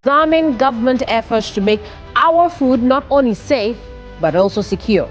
examine government efforts to make our food not only safe, but also secure.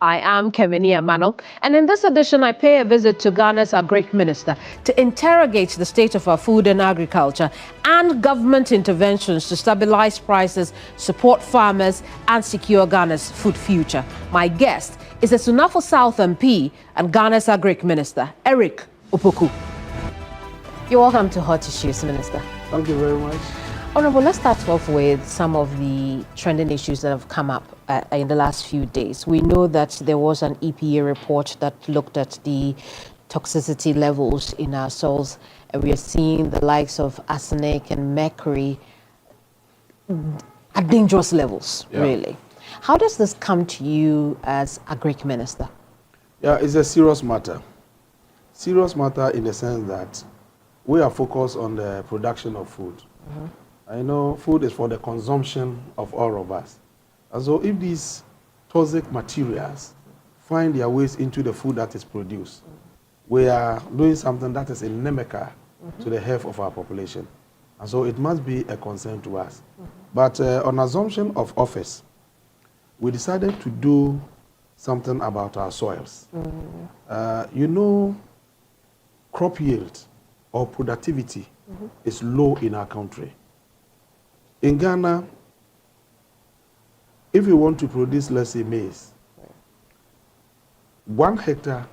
I am Keminni Amanor, and in this edition, I pay a visit to Ghana's Agric Minister to interrogate the state of our food and agriculture and government interventions to stabilize prices, support farmers, and secure Ghana's food future. My guest is the Sunafo South MP and Ghana's Agric Minister, Eric Opoku. You're welcome to Hot Issues, Minister. Thank you very much. Honorable, let's start off with some of the trending issues that have come up in the last few days. We know that there was an EPA report that looked at the toxicity levels in our soils, and we are seeing the likes of arsenic and mercury at dangerous levels, really. How does this come to you as Agric Minister? Yeah, it's a serious matter. Serious matter in the sense that we are focused on the production of food. I know food is for the consumption of all of us. And so if these toxic materials find their ways into the food that is produced, we are doing something that is inimical to the health of our population. And so it must be a concern to us. But on assumption of office, we decided to do something about our soils. You know, crop yield or productivity is low in our country. In Ghana, if you want to produce, let's say, maize, 1 hectare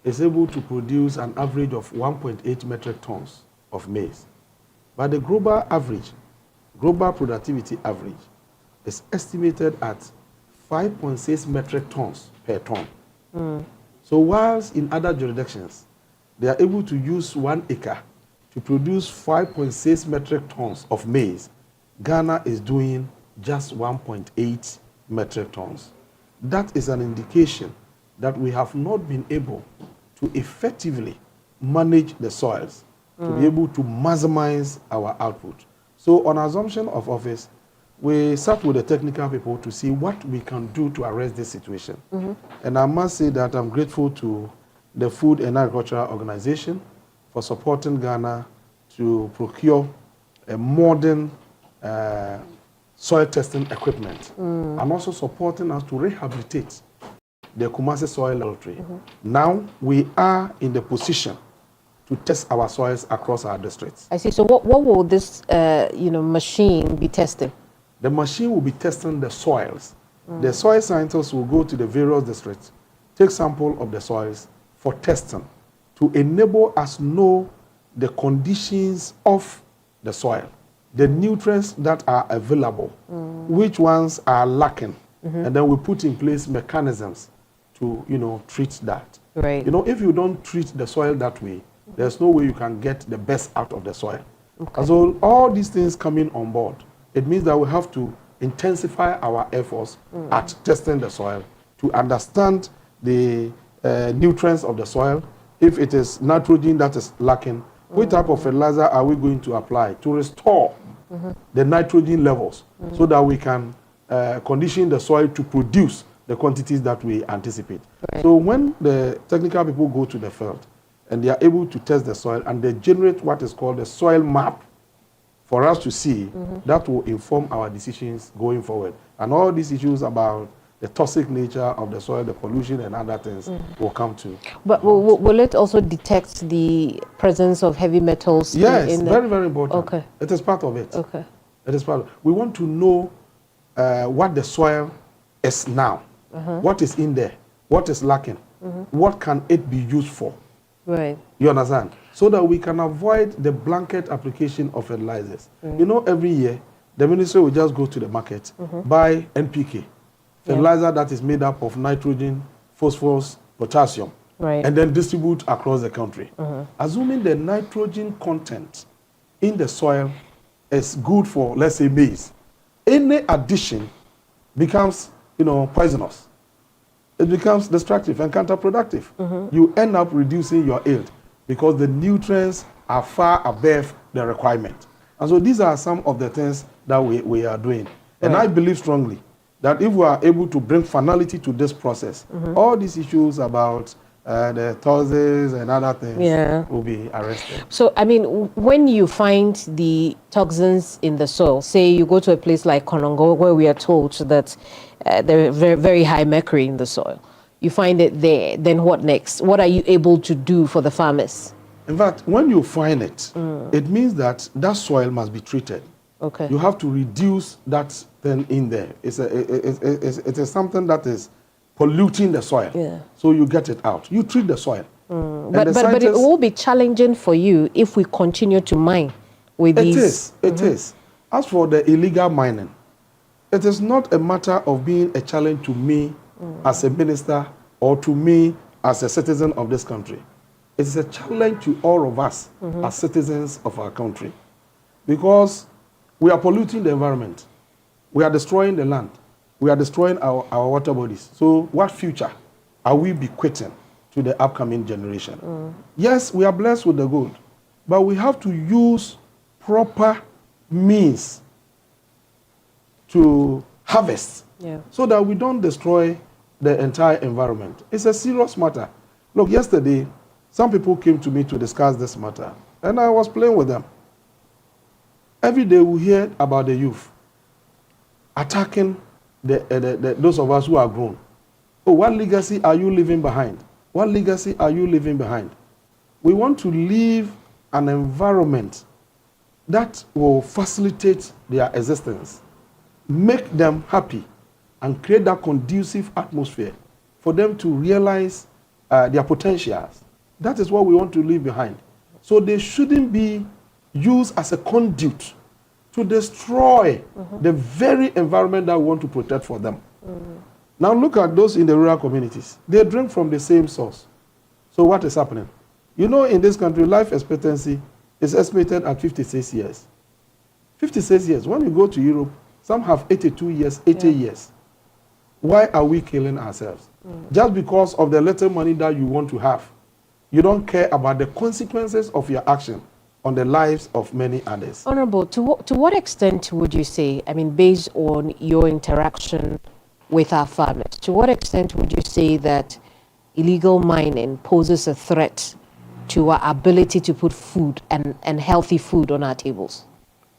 is able to produce an average of 1.8 metric tons of maize. But the global average, global productivity average, is estimated at 5.6 metric tons per ton. So whilst in other jurisdictions, they are able to use 1 acre to produce 5.6 metric tons of maize, Ghana is doing just 1.8 metric tons. That is an indication that we have not been able to effectively manage the soils to be able to maximize our output. So on assumption of office, we sat with the technical people to see what we can do to arrest this situation. And I must say that I'm grateful to the Food and Agricultural Organization for supporting Ghana to procure a modern soil testing equipment and also supporting us to rehabilitate the Kumasi soil laboratory. Now we are in the position to test our soils across our districts. I see. So what will this machine be testing? The machine will be testing the soils. The soil scientists will go to the various districts, take sample of the soils for testing to enable us know the conditions of the soil, the nutrients that are available, which ones are lacking, and then we put in place mechanisms to treat that. Right. If you don't treat the soil that way, there's no way you can get the best out of the soil. And so all these things coming on board, it means that we have to intensify our efforts at testing the soil to understand the nutrients of the soil. If it is nitrogen that is lacking, what type of fertilizer are we going to apply to restore the nitrogen levels so that we can condition the soil to produce the quantities that we anticipate. Right. So when the technical people go to the field and they are able to test the soil and they generate what is called a soil map for us to see, that will inform our decisions going forward. And all these issues about the toxic nature of the soil, the pollution and other things will come to. But will it also detect the presence of heavy metals? Yes, very, very important. Okay. It is part of it. Okay. It is part of it. We want to know what the soil is now, what is in there, what is lacking, what can it be used for. Right. You understand? So that we can avoid the blanket application of fertilizers. Every year, the ministry will just go to the market, buy NPK, fertilizer that is made up of nitrogen, phosphorus, potassium, and then distribute across the country. Assuming the nitrogen content in the soil is good for, let's say, maize, any addition becomes, poisonous. It becomes destructive and counterproductive. You end up reducing your yield because the nutrients are far above the requirement. And so these are some of the things that we are doing. And I believe strongly that if we are able to bring finality to this process, all these issues about the toxins and other things will be arrested. So, I mean, when you find the toxins in the soil, say you go to a place like Konongo where we are told that there are very, very high mercury in the soil, you find it there, then what next? What are you able to do for the farmers? In fact, when you find it, it means that that soil must be treated. Okay. You have to reduce that thing in there. It is something that is polluting the soil. Yeah. So you get it out. You treat the soil. But it will be challenging for you if we continue to mine with these. It is. As for the illegal mining, it is not a matter of being a challenge to me as a minister or to me as a citizen of this country. It is a challenge to all of us as citizens of our country. Because we are polluting the environment. We are destroying the land. We are destroying our water bodies. So what future are we bequeathing to the upcoming generation? Yes, we are blessed with the gold, but we have to use proper means to harvest so that we don't destroy the entire environment. It's a serious matter. Look, yesterday, some people came to me to discuss this matter, and I was playing with them. Every day we hear about the youth attacking those of us who are grown. Oh, what legacy are you leaving behind? What legacy are you leaving behind? We want to leave an environment that will facilitate their existence, make them happy, and create that conducive atmosphere for them to realize their potentials. That is what we want to leave behind. So they shouldn't be used as a conduit to destroy the very environment that we want to protect for them. Now look at those in the rural communities. They drink from the same source. So what is happening? You know, in this country, life expectancy is estimated at 56 years. 56 years. When you go to Europe, some have 82 years, 80 years. Why are we killing ourselves? Just because of the little money that you want to have. You don't care about the consequences of your action on the lives of many others. Honorable, to what extent would you say, I mean, based on your interaction with our farmers, to what extent would you say that illegal mining poses a threat to our ability to put food and healthy food on our tables?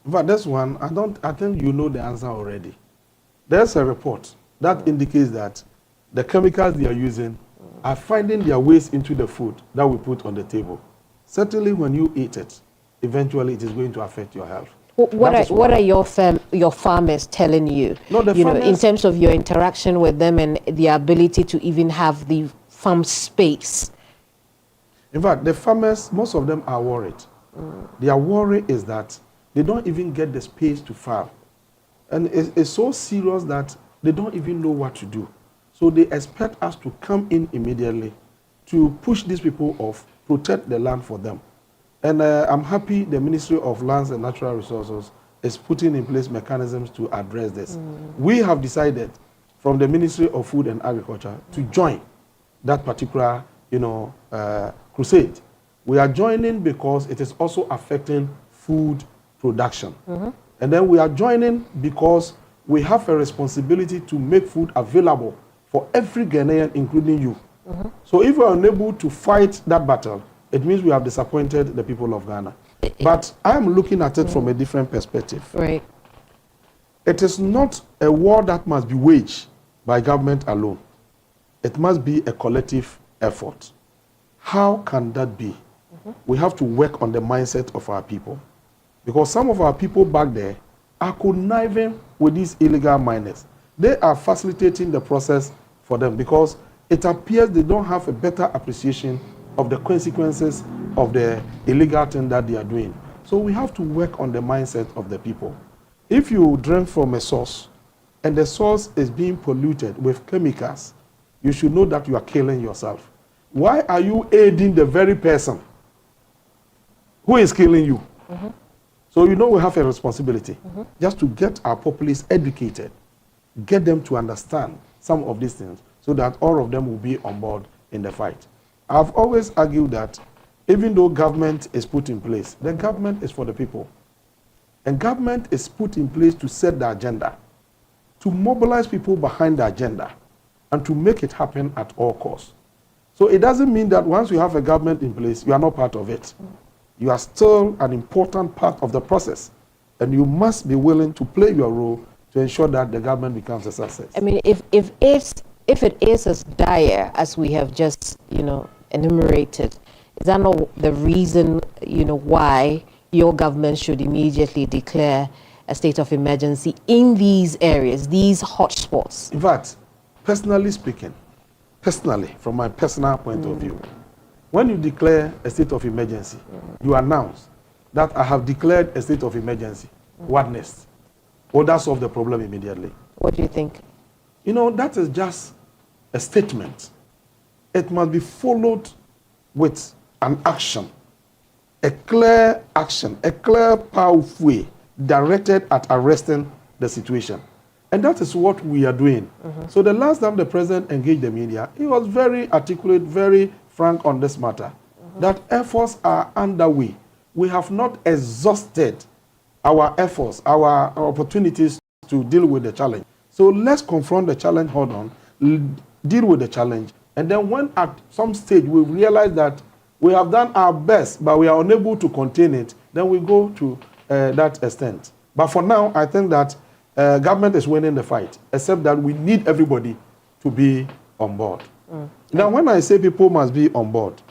But this one, I think you know the answer already. There's a report that indicates that the chemicals they are using are finding their ways into the food that we put on the table. Certainly when you eat it, eventually it is going to affect your health. What are your farmers telling you? No, farmers, in terms of your interaction with them and the ability to even have the farm space. In fact, the farmers, most of them are worried. Their worry is that they don't even get the space to farm. And it's so serious that they don't even know what to do. So they expect us to come in immediately to push these people off, protect the land for them. And I'm happy the Ministry of Lands and Natural Resources is putting in place mechanisms to address this. We have decided from the Ministry of Food and Agriculture to join that particular, crusade. We are joining because it is also affecting food production. And then we are joining because we have a responsibility to make food available for every Ghanaian, including you. So if we are unable to fight that battle, it means we have disappointed the people of Ghana. But I am looking at it from a different perspective. Right. It is not a war that must be waged by government alone. It must be a collective effort. How can that be? We have to work on the mindset of our people. Because some of our people back there are conniving with these illegal miners. They are facilitating the process for them because it appears they don't have a better appreciation of the consequences of the illegal thing that they are doing. So we have to work on the mindset of the people. If you drink from a source and the source is being polluted with chemicals, you should know that you are killing yourself. Why are you aiding the very person who is killing you? So you know we have a responsibility just to get our populace educated, get them to understand some of these things so that all of them will be on board in the fight. I've always argued that even though government is put in place, the government is for the people. And government is put in place to set the agenda, to mobilize people behind the agenda, and to make it happen at all costs. So it doesn't mean that once you have a government in place, you are not part of it. You are still an important part of the process, and you must be willing to play your role to ensure that the government becomes a success. I mean, if it is as dire as we have just, enumerated, is that not the reason, why your government should immediately declare a state of emergency in these areas, these hotspots? In fact, personally speaking, from my personal point of view, when you declare a state of emergency, you announce that I have declared a state of emergency. What next? Will that solve the problem immediately? What do you think? That is just a statement. It must be followed with an action, a clear action, a clear, powerful way directed at arresting the situation. And that is what we are doing. So the last time the president engaged the media, he was very articulate, very frank on this matter, that efforts are underway. We have not exhausted our efforts, our opportunities to deal with the challenge. So let's confront the challenge head on, deal with the challenge, and then when at some stage we realize that we have done our best, but we are unable to contain it, then we go to that extent. But for now, I think that government is winning the fight, except that we need everybody to be on board. Now, when I say people must be on board,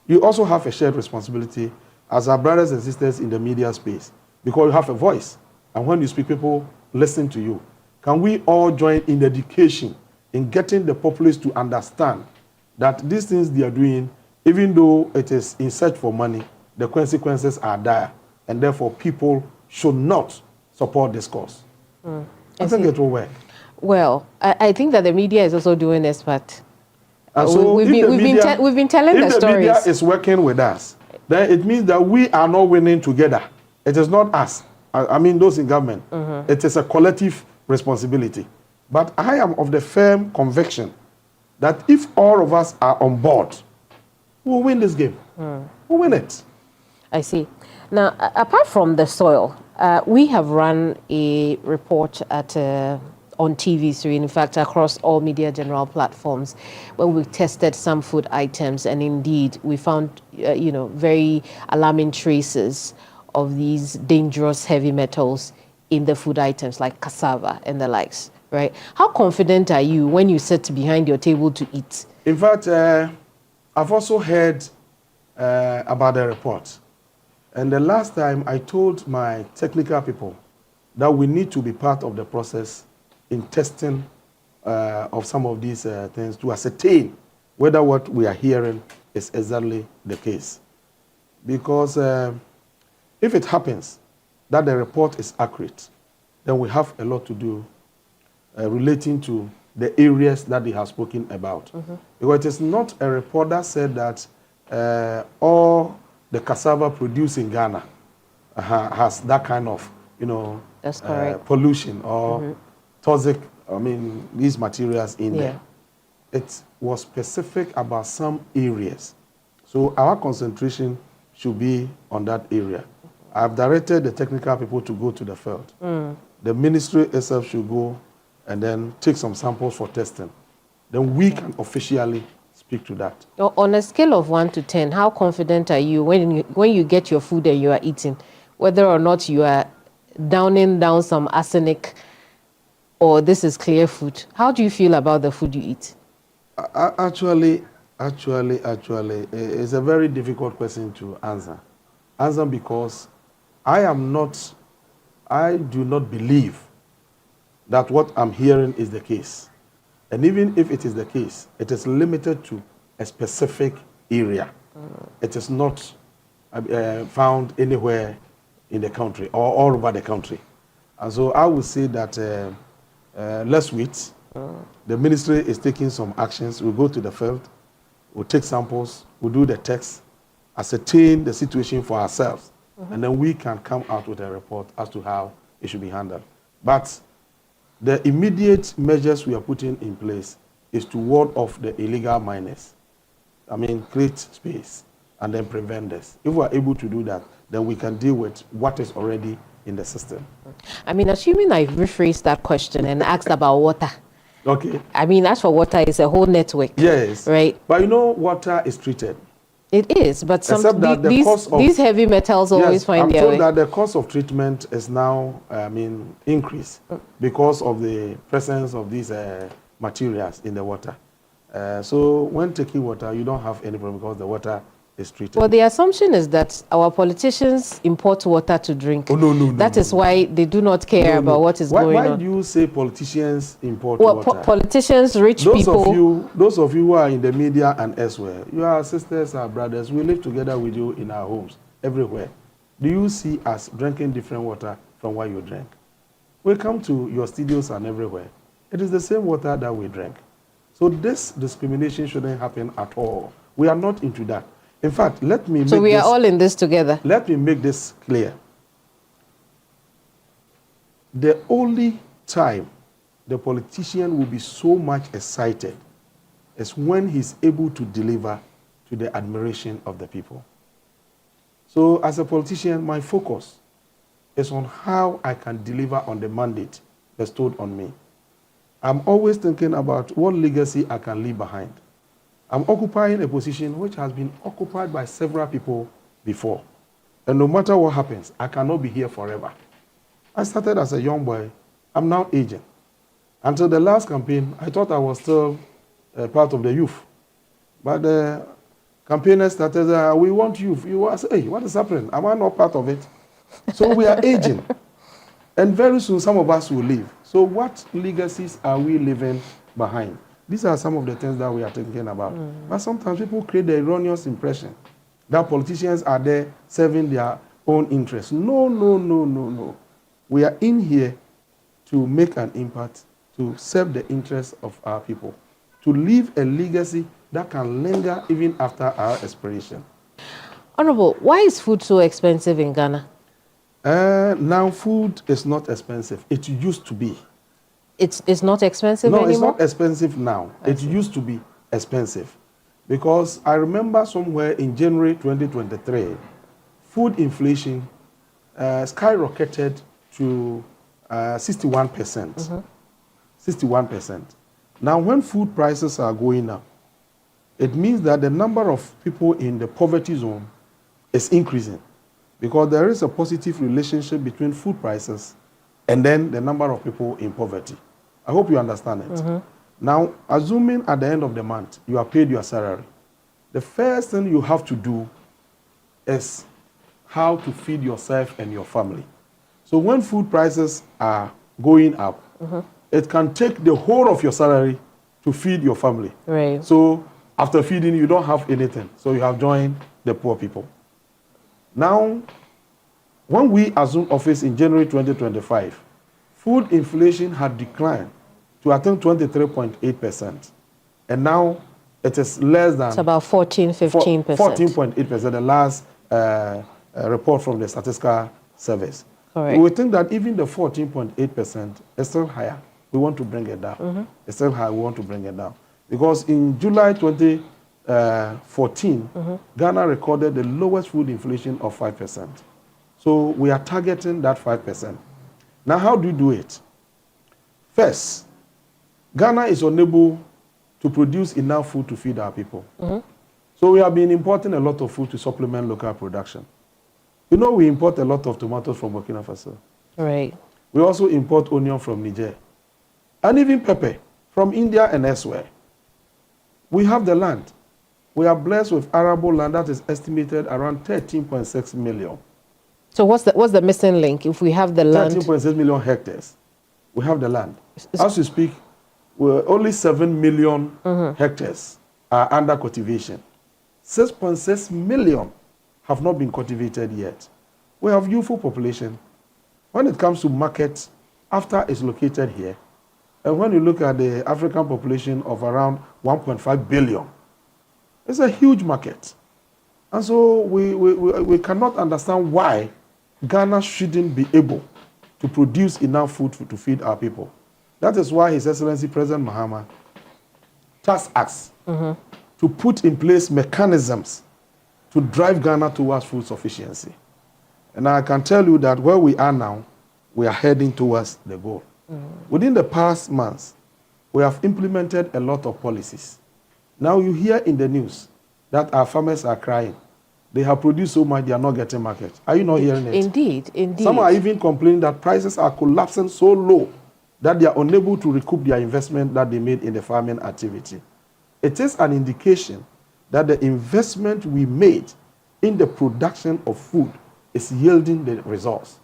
you also have a shared responsibility as our brothers and sisters in the media space, because you have a voice. And when you speak, people listen to you. Can we all join in education, in getting the populace to understand that these things they are doing, even though it is in search for money, the consequences are dire, and therefore people should not support this cause? I think it will work. Well, I think that the media is also doing this, but so we've been telling the stories. If the media is working with us, then it means that we are not winning together. It is not us. I mean those in government. It is a collective responsibility. But I am of the firm conviction that if all of us are on board, we'll win this game. We'll win it. I see. Now, apart from the soil, we have run a report on TV3, in fact, across all media general platforms, where we tested some food items, and indeed we found, very alarming traces of these dangerous heavy metals in the food items like cassava and the likes, right? How confident are you when you sit behind your table to eat? In fact, I've also heard about the report. And the last time I told my technical people that we need to be part of the process in testing of some of these things to ascertain whether what we are hearing is exactly the case. Because if it happens that the report is accurate, then we have a lot to do relating to the areas that they have spoken about. Because it is not a report that said that all the cassava produced in Ghana has that kind of, That's correct. pollution or toxic, these materials in there. It was specific about some areas. So our concentration should be on that area. I've directed the technical people to go to the field. The ministry itself should go and then take some samples for testing. Then we can officially speak to that. On a scale of 1 to 10, how confident are you when you get your food and you are eating, whether or not you are downing down some arsenic or this is clear food? How do you feel about the food you eat? Actually, it's a very difficult question to answer. Because I do not believe that what I'm hearing is the case. And even if it is the case, it is limited to a specific area. It is not found anywhere in the country or all over the country. And so I would say that let's wait. The ministry is taking some actions. We'll go to the field, we'll take samples, we'll do the tests, ascertain the situation for ourselves, and then we can come out with a report as to how it should be handled. But the immediate measures we are putting in place is to ward off the illegal miners. Create space and then prevent this. If we are able to do that, then we can deal with what is already in the system. I mean, assuming I rephrased that question and asked about water. Okay. I mean, as for water, it's a whole network. Yes. Right. But you know, water is treated. It is, but Except that these heavy metals always find their way. I'm told that the cost of treatment is now, increased because of the presence of these materials in the water. So when taking water, you don't have any problem because the water is treated. Well, the assumption is that our politicians import water to drink. Oh, no. That is why they do not care about what is going on. Why do you say politicians import water? Politicians, rich people. Those of you who are in the media and elsewhere, you are sisters, our brothers. We live together with you in our homes, everywhere. Do you see us drinking different water from what you drink? We come to your studios and everywhere. It is the same water that we drink. So this discrimination shouldn't happen at all. We are not into that. In fact, let me make So we are all in this together. Let me make this clear. The only time the politician will be so much excited is when he's able to deliver to the admiration of the people. So as a politician, my focus is on how I can deliver on the mandate bestowed on me. I'm always thinking about what legacy I can leave behind. I'm occupying a position which has been occupied by several people before. And no matter what happens, I cannot be here forever. I started as a young boy. I'm now aging. Until the last campaign, I thought I was still part of the youth. But the campaigners started, we want youth. I said, hey, what is happening? Am I not part of it? So we are aging. And very soon, some of us will leave. So what legacies are we leaving behind? These are some of the things that we are thinking about. But sometimes people create the erroneous impression that politicians are there serving their own interests. No. We are in here to make an impact, to serve the interests of our people, to leave a legacy that can linger even after our expiration. Honorable, why is food so expensive in Ghana? Now food is not expensive. It used to be. It's not expensive anymore? No, it's not expensive now. It used to be expensive. Because I remember somewhere in January 2023, food inflation skyrocketed to 61%. 61%. Now, when food prices are going up, it means that the number of people in the poverty zone is increasing. Because there is a positive relationship between food prices and then the number of people in poverty. I hope you understand it. Now, assuming at the end of the month, you are paid your salary, the first thing you have to do is how to feed yourself and your family. So when food prices are going up, it can take the whole of your salary to feed your family. Right. So after feeding, you don't have anything. So you have joined the poor people. Now, when we assumed office in January 2025, food inflation had declined to, I think, 23.8%. And now it is less than... It's about 15%. 14.8%, the last report from the Statistical Service. Correct. We think that even the 14.8% is still higher. We want to bring it down. It's still high, we want to bring it down. Because in July 2014, Ghana recorded the lowest food inflation of 5%. So we are targeting that 5%. Now, how do you do it? First, Ghana is unable to produce enough food to feed our people. So we have been importing a lot of food to supplement local production. You know, we import a lot of tomatoes from Burkina Faso. Right. We also import onion from Niger. And even pepper from India and elsewhere. We have the land. We are blessed with arable land that is estimated around 13.6 million. So what's the missing link if we have the land? 13.6 million hectares. We have the land. As we speak, only 7 million hectares are under cultivation. 6.6 million have not been cultivated yet. We have youthful population. When it comes to market, after it's located here, and when you look at the African population of around 1.5 billion, it's a huge market. And so we cannot understand why Ghana shouldn't be able to produce enough food to feed our people. That is why His Excellency President Mahama tasked us to put in place mechanisms to drive Ghana towards food sufficiency. And I can tell you that where we are now, we are heading towards the goal. Within the past months, we have implemented a lot of policies. Now you hear in the news that our farmers are crying. They have produced so much, they are not getting market. Are you not hearing it? Indeed, indeed. Some are even complaining that prices are collapsing so low that they are unable to recoup their investment that they made in the farming activity. It is an indication that the investment we made in the production of food is yielding the results.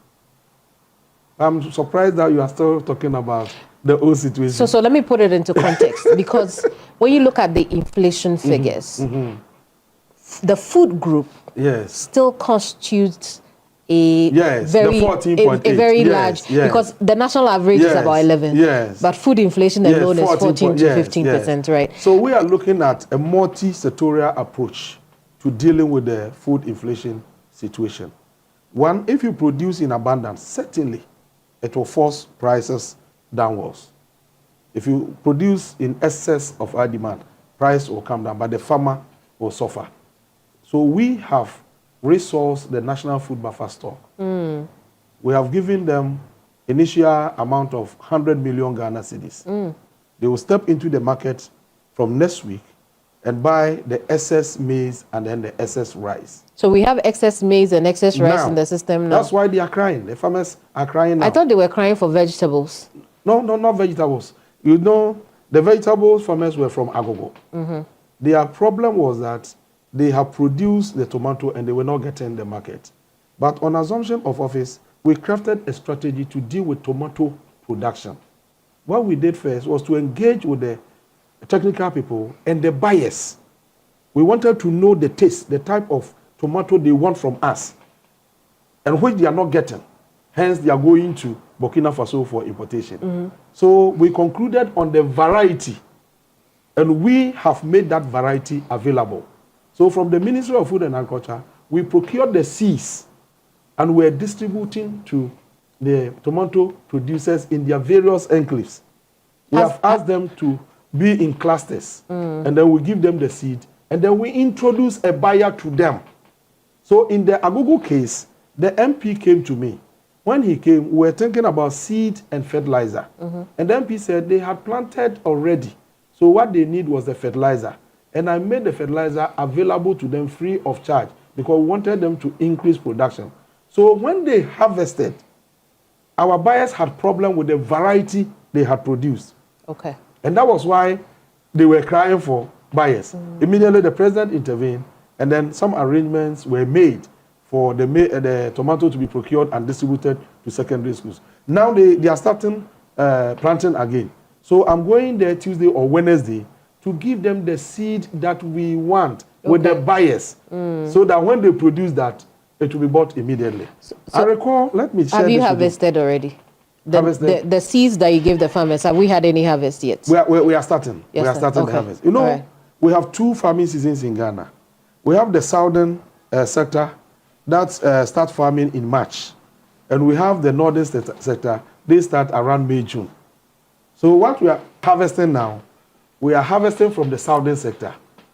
I'm surprised that you are still talking about the old situation. So let me put it into context, because when you look at the inflation figures, the food group still constitutes a very, a very large, because the national average is about 11, but food inflation alone is 14 to 15%, right? So we are looking at a multi-sectorial approach to dealing with the food inflation situation. One, if you produce in abundance, certainly it will force prices downwards. If you produce in excess of our demand, price will come down, but the farmer will suffer. So we have resourced the National Food Buffer Stock. We have given them initial amount of 100 million Ghana cedis. They will step into the market from next week and buy the excess maize and then the excess rice. So we have excess maize and excess rice in the system now. That's why they are crying. The farmers are crying now. I thought they were crying for vegetables. No, not vegetables. You know, the vegetables farmers were from Agogo. Their problem was that they have produced the tomato and they were not getting the market. But on assumption of office, we crafted a strategy to deal with tomato production. What we did first was to engage with the technical people and the buyers. We wanted to know the taste, the type of tomato they want from us, and which they are not getting. Hence, they are going to Burkina Faso for importation. So we concluded on the variety, and we have made that variety available. So from the Ministry of Food and Agriculture, we procured the seeds, and we're distributing to the tomato producers in their various enclaves. We have asked them to be in clusters, and then we give them the seed, and then we introduce a buyer to them. So in the Agogo case, the MP came to me. When he came, we were thinking about seed and fertilizer. And the MP said they had planted already. So what they need was the fertilizer. And I made the fertilizer available to them free of charge because we wanted them to increase production. So when they harvested, our buyers had problem with the variety they had produced. Okay. And that was why they were crying for buyers. Immediately the president intervened, and then some arrangements were made for the tomato to be procured and distributed to secondary schools. Now they are starting planting again. So I'm going there Tuesday or Wednesday to give them the seed that we want with the buyers, so that when they produce that, it will be bought immediately. So I recall, let me share. Have you harvested already? The seeds that you give the farmers, have we had any harvest yet? We are starting. We are starting the harvest. You know, we have two farming seasons in Ghana. We have the southern sector that starts farming in March. And we have the northern sector, they start around May, June. So what we are harvesting now, we are harvesting from the southern sector.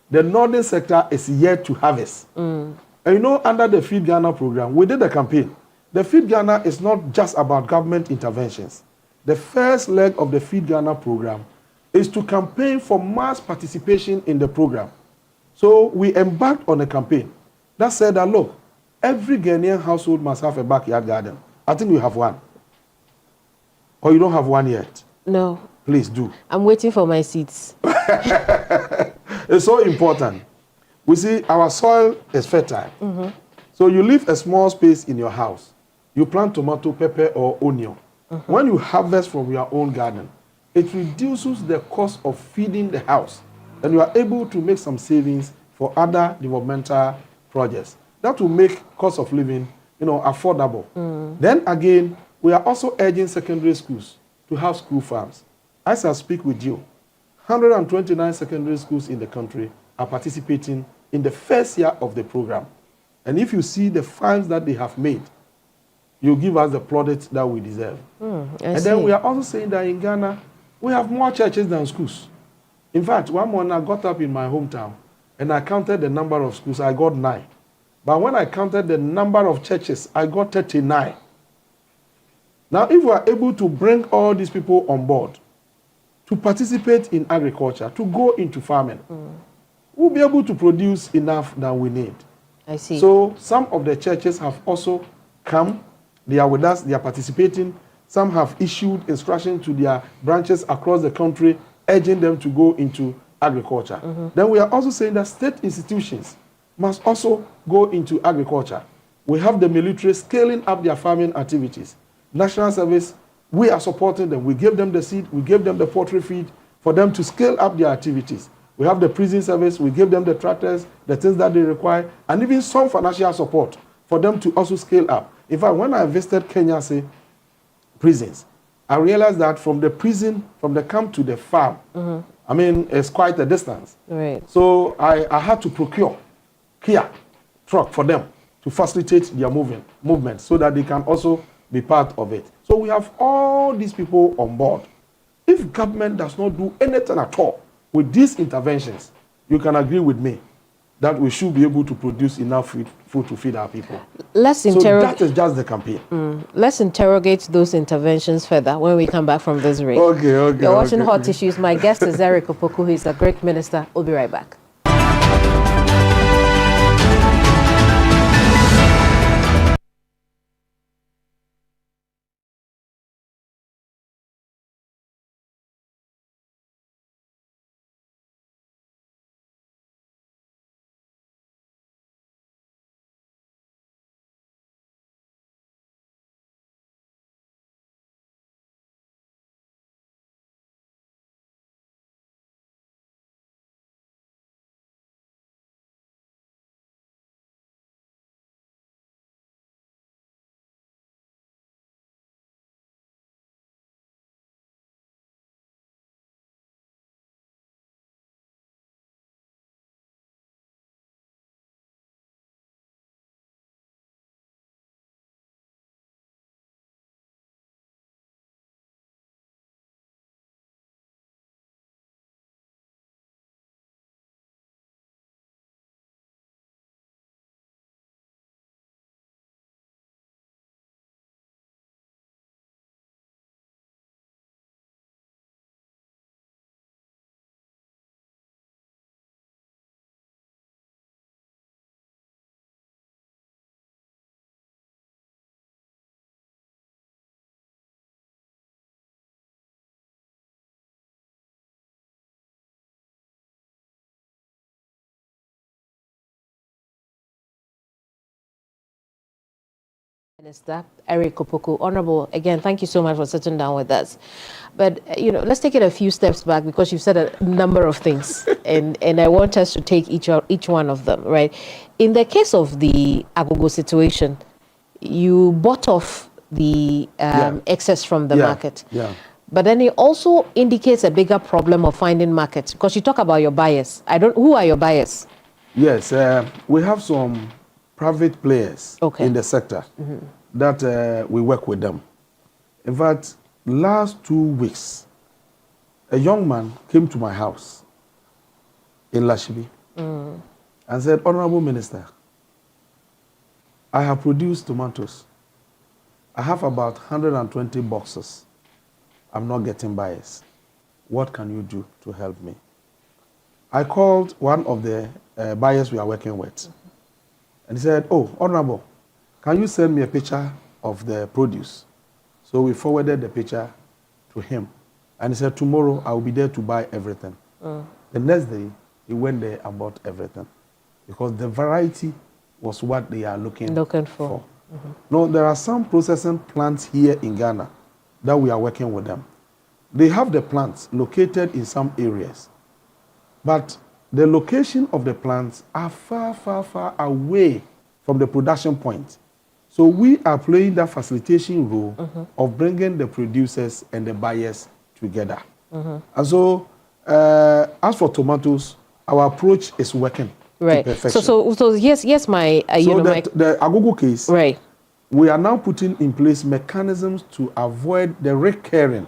The northern sector is yet to harvest. And you know, under the Feed Ghana program, we did a campaign. The Feed Ghana is not just about government interventions. The first leg of the Feed Ghana program is to campaign for mass participation in the program. So we embarked on a campaign that said that, look, every Ghanaian household must have a backyard garden. I think we have one. Or you don't have one yet? No. Please do. I'm waiting for my seeds. It's so important. We see our soil is fertile. So you leave a small space in your house. You plant tomato, pepper, or onion. When you harvest from your own garden, it reduces the cost of feeding the house. And you are able to make some savings for other developmental projects. That will make cost of living, affordable. Then again, we are also urging secondary schools to have school farms. As I speak with you, 129 secondary schools in the country are participating in the first year of the program. And if you see the farms that they have made, you give us the plaudits that we deserve. Then we are also saying that in Ghana, we have more churches than schools. In fact, one morning I got up in my hometown and I counted the number of schools. I got 9. But when I counted the number of churches, I got 39. Now, if we are able to bring all these people on board to participate in agriculture, to go into farming, we'll be able to produce enough than we need. I see. So some of the churches have also come. They are with us. They are participating. Some have issued instructions to their branches across the country, urging them to go into agriculture. Then we are also saying that state institutions must also go into agriculture. We have the military scaling up their farming activities. National Service, we are supporting them. We give them the seed, we give them the poultry feed for them to scale up their activities. We have the prison service, we give them the tractors, the things that they require, and even some financial support for them to also scale up. In fact, when I visited Kenya, say, prisons, I realized that from the prison, from the camp to the farm, I mean, it's quite a distance. Right. So I had to procure Kia truck for them to facilitate their movement so that they can also be part of it. So we have all these people on board. If government does not do anything at all with these interventions, you can agree with me that we should be able to produce enough food to feed our people. So that is just the campaign. Let's interrogate those interventions further when we come back from this break. Okay. You're watching Hot Issues. My guest is Eric Opoku. He's a great minister. We'll be right back. Minister Eric Opoku. Honorable, again, thank you so much for sitting down with us. But, let's take it a few steps back because you've said a number of things and I want us to take each one of them, right? In the case of the Agogo situation, you bought off the excess from the market. Yeah. But then it also indicates a bigger problem of finding markets because you talk about your buyers. Who are your buyers? Yes, we have some private players in the sector that we work with them. In fact, last 2 weeks, a young man came to my house in Lashibi and said, Honorable Minister, I have produced tomatoes. I have about 120 boxes. I'm not getting buyers. What can you do to help me? I called one of the buyers we are working with. And he said, oh, Honorable, can you send me a picture of the produce? So we forwarded the picture to him. And he said, tomorrow I will be there to buy everything. The next day, he went there and bought everything. Because the variety was what they are looking for. Now, there are some processing plants here in Ghana that we are working with them. They have the plants located in some areas. But the location of the plants are far, far, far away from the production point. So we are playing that facilitation role of bringing the producers and the buyers together. And so, as for tomatoes, our approach is working. Right. So yes, my the Agogo case. Right. We are now putting in place mechanisms to avoid the recurring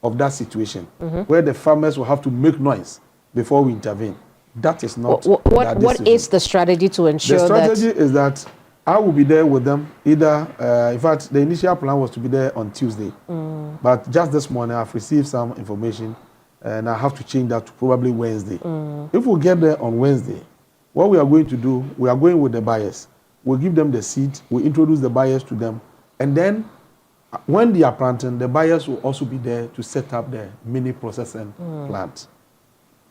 of that situation, where the farmers will have to make noise before we intervene. That is not what is the strategy to ensure that? The strategy is that I will be there with them either, in fact, the initial plan was to be there on Tuesday. But just this morning, I've received some information and I have to change that to probably Wednesday. If we get there on Wednesday, what we are going to do, we are going with the buyers. We'll give them the seed, we'll introduce the buyers to them, and then when they are planting, the buyers will also be there to set up the mini processing plant.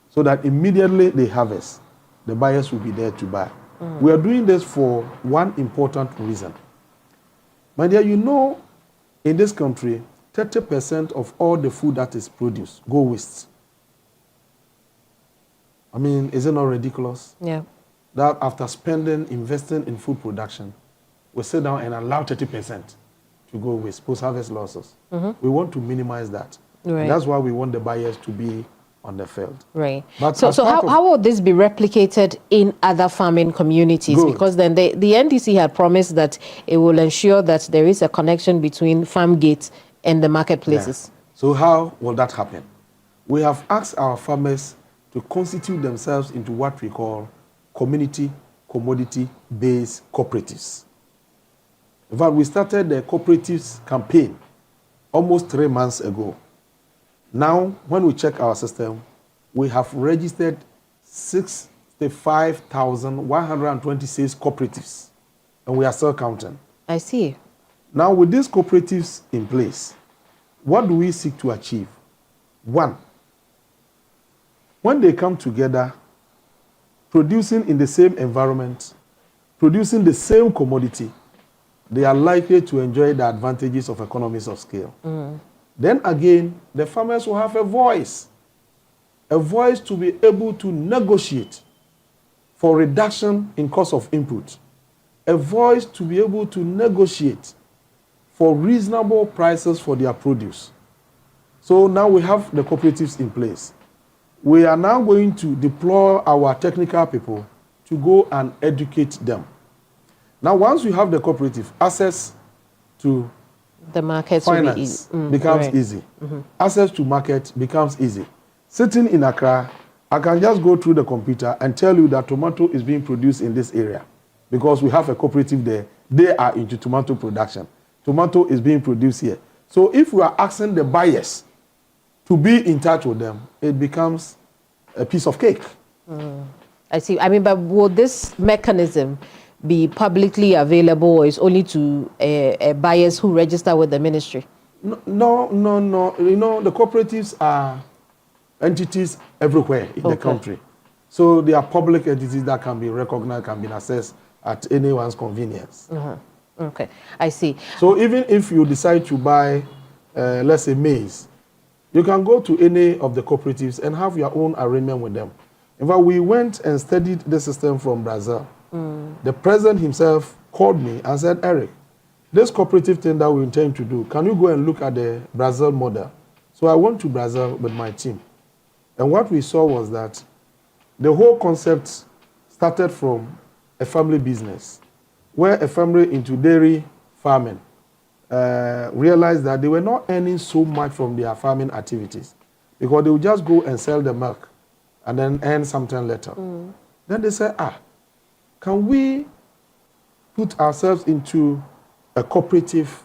So that immediately they harvest, the buyers will be there to buy. We are doing this for one important reason. My dear, you know, in this country, 30% of all the food that is produced go waste. I mean, is it not ridiculous? Yeah. That after investing in food production, we sit down and allow 30% to go waste, post-harvest losses. We want to minimize that. Right. That's why we want the buyers to be on the field. Right. But so how will this be replicated in other farming communities? Good. Because then the NDC had promised that it will ensure that there is a connection between farm gates and the marketplaces. Yeah. So how will that happen? We have asked our farmers to constitute themselves into what we call community commodity-based cooperatives. In fact, we started the cooperatives campaign almost 3 months ago. Now, when we check our system, we have registered 65,126 cooperatives, and we are still counting. I see. Now, with these cooperatives in place, what do we seek to achieve? One, when they come together, producing in the same environment, producing the same commodity, they are likely to enjoy the advantages of economies of scale. Then again, the farmers will have a voice to be able to negotiate for reduction in cost of input, a voice to be able to negotiate for reasonable prices for their produce. So now we have the cooperatives in place. We are now going to deploy our technical people to go and educate them. Now, once you have the cooperative, access to the market finance becomes easy. Access to market becomes easy. Sitting in Accra, I can just go through the computer and tell you that tomato is being produced in this area because we have a cooperative there. They are into tomato production. Tomato is being produced here. So if we are asking the buyers to be in touch with them, it becomes a piece of cake. I see. I mean, but will this mechanism be publicly available, or is only to buyers who register with the ministry? No. You know, the cooperatives are entities everywhere in the country. So they are public entities that can be recognized, can be accessed at anyone's convenience. Okay, I see. So even if you decide to buy, let's say, maize, you can go to any of the cooperatives and have your own arrangement with them. In fact, we went and studied the system from Brazil. The president himself called me and said, Eric, this cooperative thing that we intend to do, can you go and look at the Brazil model? So I went to Brazil with my team. And what we saw was that the whole concept started from a family business, where a family into dairy farming realized that they were not earning so much from their farming activities because they would just go and sell the milk and then earn something later. Then they said, can we put ourselves into a cooperative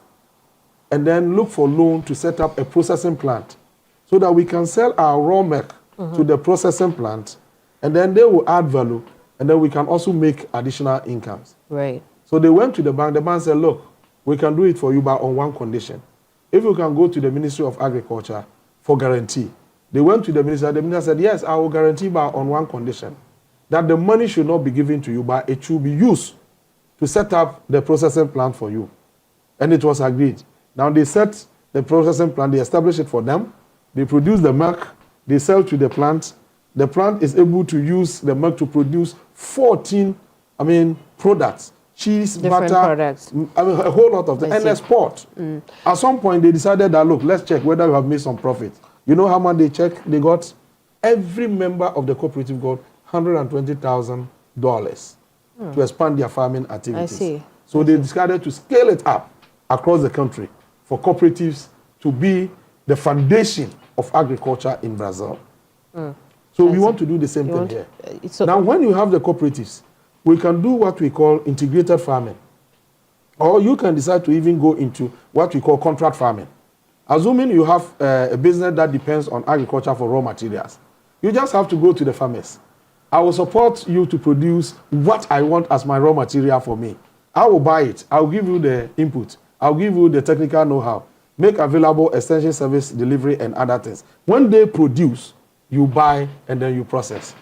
and then look for loan to set up a processing plant so that we can sell our raw milk to the processing plant, and then they will add value, and then we can also make additional incomes. Right. So they went to the bank. The bank said, look, we can do it for you, but on one condition. If you can go to the Ministry of Agriculture for guarantee. They went to the minister. The minister said, yes, I will guarantee, but on one condition, that the money should not be given to you, but it should be used to set up the processing plant for you. And it was agreed. Now they set the processing plant, they establish it for them, they produce the milk, they sell to the plant. The plant is able to use the milk to produce 14, products. Cheese, different butter, products. A whole lot of them, and export. At some point, they decided that, look, let's check whether we have made some profit. You know how much they checked? They got, every member of the cooperative got $120,000 to expand their farming activities. I see. So they decided to scale it up across the country for cooperatives to be the foundation of agriculture in Brazil. So we want to do the same thing here. So now, when you have the cooperatives, we can do what we call integrated farming. Or you can decide to even go into what we call contract farming. Assuming you have a business that depends on agriculture for raw materials, you just have to go to the farmers. I will support you to produce what I want as my raw material for me. I will buy it. I'll give you the input. I'll give you the technical know-how. Make available extension service, delivery, and other things. When they produce, you buy and then you process.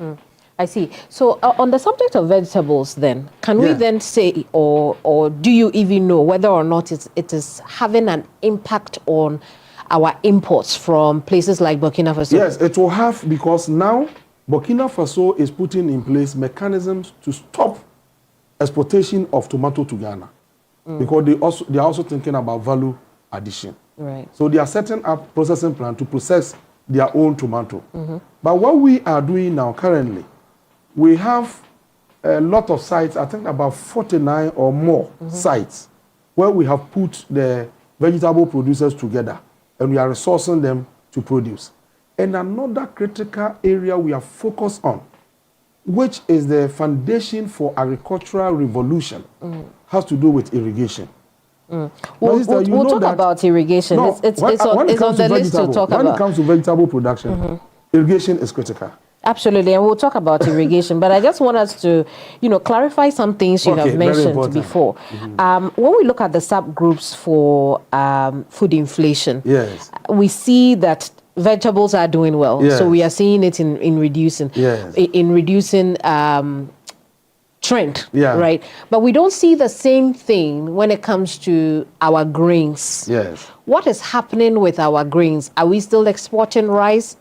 I see. So on the subject of vegetables then, can we then say, or do you even know whether or not it is having an impact on our imports from places like Burkina Faso? Yes, it will have, because now Burkina Faso is putting in place mechanisms to stop exportation of tomato to Ghana. Because they are also thinking about value addition. Right. So they are setting up processing plan to process their own tomato. But what we are doing now currently, we have a lot of sites, I think about 49 or more sites, where we have put the vegetable producers together and we are resourcing them to produce. And another critical area we are focused on, which is the foundation for agricultural revolution, has to do with irrigation. We'll talk about irrigation. No, it's on the list to talk about. When it comes to vegetable production, irrigation is critical. Absolutely, and we'll talk about irrigation. But I just want us to, clarify some things you have mentioned before. When we look at the subgroups for food inflation, yes, we see that vegetables are doing well. Yes. So we are seeing it in reducing, trend, right? But we don't see the same thing when it comes to our grains. Yes. What is happening with our grains? Are we still importing rice,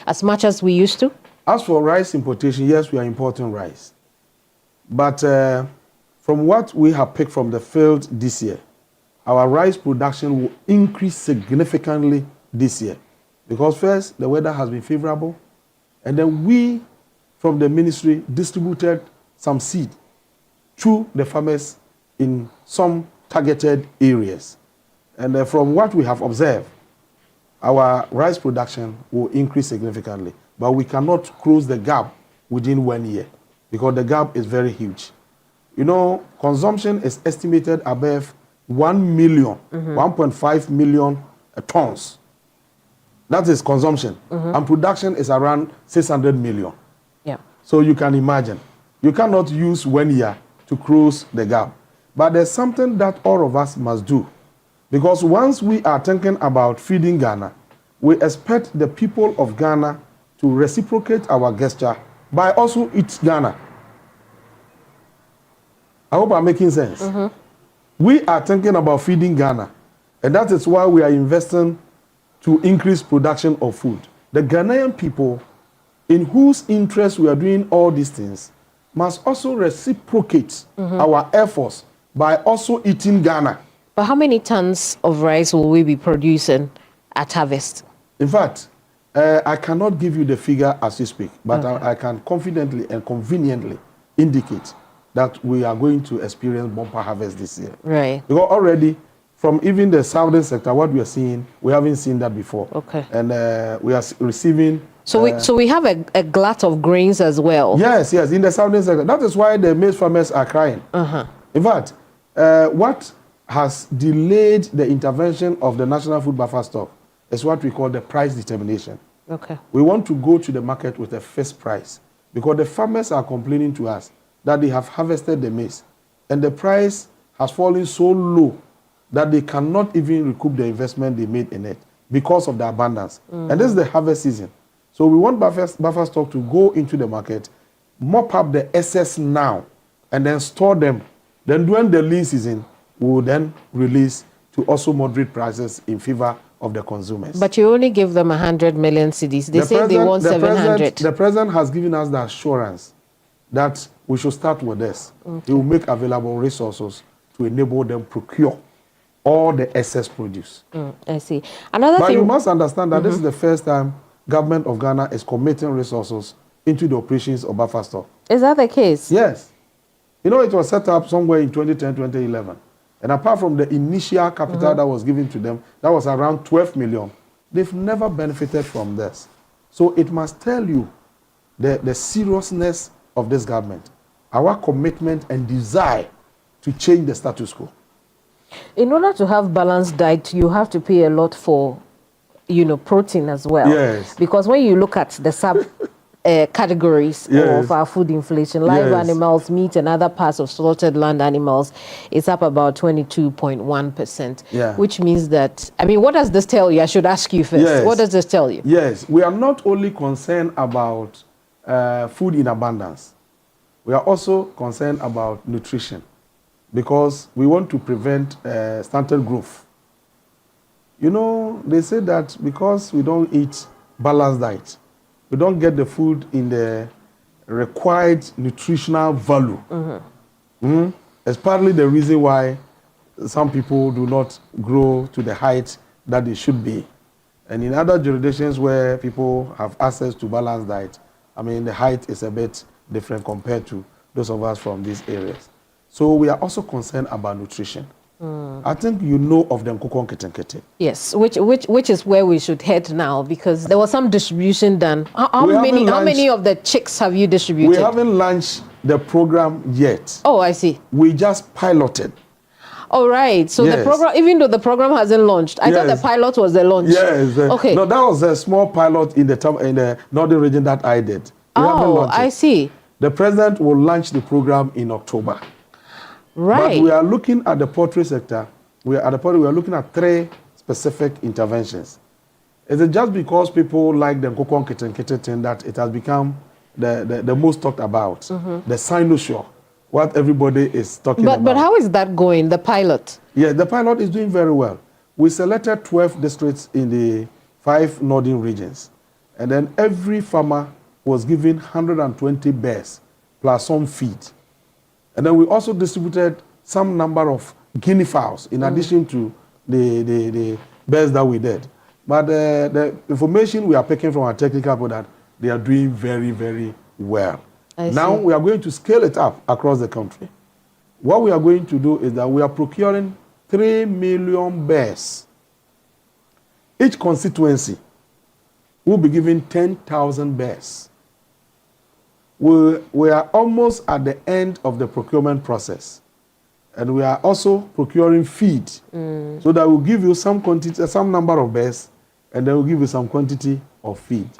as much as we used to? As for rice importation, yes, we are importing rice. But from what we have picked from the field this year, our rice production will increase significantly this year. Because first, the weather has been favorable, and then we, from the ministry, distributed some seed to the farmers in some targeted areas. And from what we have observed, our rice production will increase significantly. But we cannot close the gap within 1 year because the gap is very huge. Consumption is estimated above 1 million, 1.5 million tons. That is consumption. And production is around 600 million. Yeah. So you can imagine, you cannot use 1 year to close the gap. But there's something that all of us must do. Because once we are thinking about feeding Ghana, we expect the people of Ghana to reciprocate our gesture by also eat Ghana. I hope I'm making sense. We are thinking about feeding Ghana, and that is why we are investing to increase production of food. The Ghanaian people, in whose interest we are doing all these things, must also reciprocate our efforts by also eating Ghana. But how many tons of rice will we be producing at harvest? In fact, I cannot give you the figure as you speak, but I can confidently and conveniently indicate that we are going to experience bumper harvest this year. Right. Because already, from even the southern sector, what we are seeing, we haven't seen that before. Okay. And we are receiving... So we have a glut of grains as well. Yes, in the southern sector. That is why the maize farmers are crying. In fact, what has delayed the intervention of the National Food Buffer Stock is what we call the price determination. Okay. We want to go to the market with a fixed price because the farmers are complaining to us that they have harvested the maize and the price has fallen so low that they cannot even recoup the investment they made in it because of the abundance. And this is the harvest season. So we want buffer stock to go into the market, mop up the excess now, and then store them. Then during the lean season, we will then release to also moderate prices in favor of the consumers. But you only give them 100 million cedis. They say they want 700. The president has given us the assurance that we should start with this. He will make available resources to enable them procure all the excess produce. I see. But you must understand that this is the first time government of Ghana is committing resources into the operations of buffer stock. Is that the case? Yes. It was set up somewhere in 2010, 2011. And apart from the initial capital that was given to them, that was around 12 million. They've never benefited from this. So it must tell you the seriousness of this government, our commitment and desire to change the status quo. In order to have balanced diet, you have to pay a lot for, protein as well. Yes. Because when you look at the sub categories Yes. of our food inflation, live Yes. animals, meat, and other parts of slaughtered land animals, it's up about 22.1%. Yeah. Which means that, what does this tell you? I should ask you first. Yes. What does this tell you? Yes, we are not only concerned about food in abundance, we are also concerned about nutrition, because we want to prevent stunted growth. They say that because we don't eat balanced diet, we don't get the food in the required nutritional value. It's partly the reason why some people do not grow to the height that they should be. And in other jurisdictions where people have access to balanced diet, the height is a bit different compared to those of us from these areas. So we are also concerned about nutrition. I think you know of the Nkukon Ketenkete. Yes, which is where we should head now, because there was some distribution done. How many of the chicks have you distributed? We haven't launched the program yet. Oh, I see. We just piloted. All right. So Yes. the program, even though the program hasn't launched, I thought the pilot was the launch. Yes. Okay. No, that was a small pilot in the northern region that I did. We haven't launched it. I see. The president will launch the program in October. Right. But we are looking at the poultry sector. We are looking at 3 specific interventions. Is it just because people like the Nkukon Ketenkete thing that it has become the most talked about? The cynosure, what everybody is talking about. But how is that going, the pilot? Yeah, the pilot is doing very well. We selected 12 districts in the 5 northern regions. And then every farmer was given 120 bears plus some feed. And then we also distributed some number of guinea fowls in addition to the bears that we did. But the information we are picking from our technical people that they are doing very, very well. Now we are going to scale it up across the country. What we are going to do is that we are procuring 3 million bears. Each constituency will be given 10,000 bears. We are almost at the end of the procurement process. And we are also procuring feed. So that will give you some quantity, some number of bears, and then we'll give you some quantity of feed.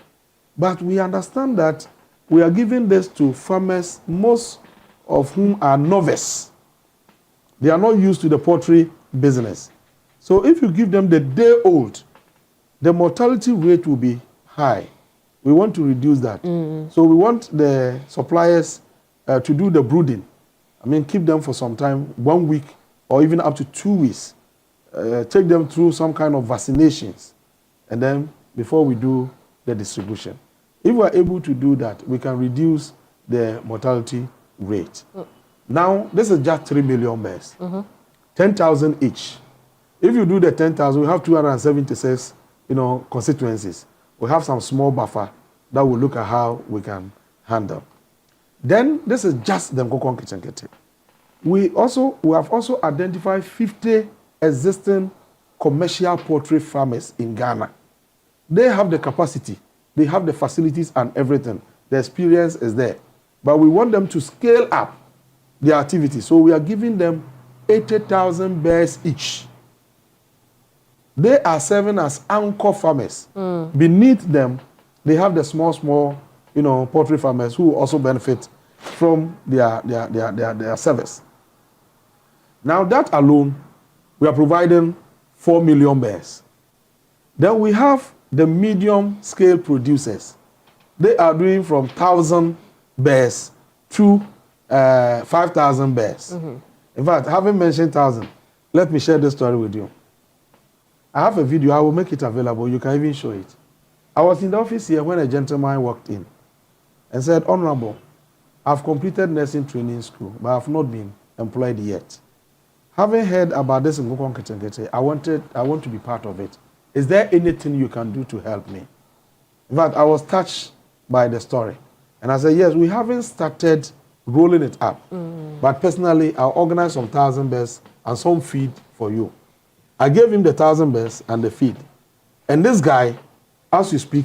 But we understand that we are giving this to farmers, most of whom are novice. They are not used to the poultry business. So if you give them the day old, the mortality rate will be high. We want to reduce that. So we want the suppliers to do the brooding. Keep them for some time, 1 week or even up to 2 weeks. Take them through some kind of vaccinations. And then before we do the distribution. If we are able to do that, we can reduce the mortality rate. Now, this is just 3 million bears. 10,000 each. If you do the 10,000, we have 276 constituencies. We have some small buffer that will look at how we can handle. Then, this is just the Nkukon Ketenkete. We have also identified 50 existing commercial poultry farmers in Ghana. They have the capacity, they have the facilities and everything. The experience is there. But we want them to scale up their activity. So we are giving them 80,000 bears each. They are serving as anchor farmers. Beneath them, they have the small, poultry farmers who also benefit from their service. Now that alone, we are providing 4 million bears. Then we have the medium scale producers. They are doing from 1,000 bears to 5,000 bears. In fact, having mentioned 1,000, let me share this story with you. I have a video, I will make it available, you can even show it. I was in the office here when a gentleman walked in and said, "Honorable, I've completed nursing training school, but I've not been employed yet. Having heard about this in Nkukon Ketenkete, I want to be part of it. Is there anything you can do to help me?" In fact, I was touched by the story. And I said, yes, we haven't started rolling it up. But personally, I'll organize some 1,000 bears and some feed for you. I gave him the 1,000 bears and the feed. And this guy, as you speak,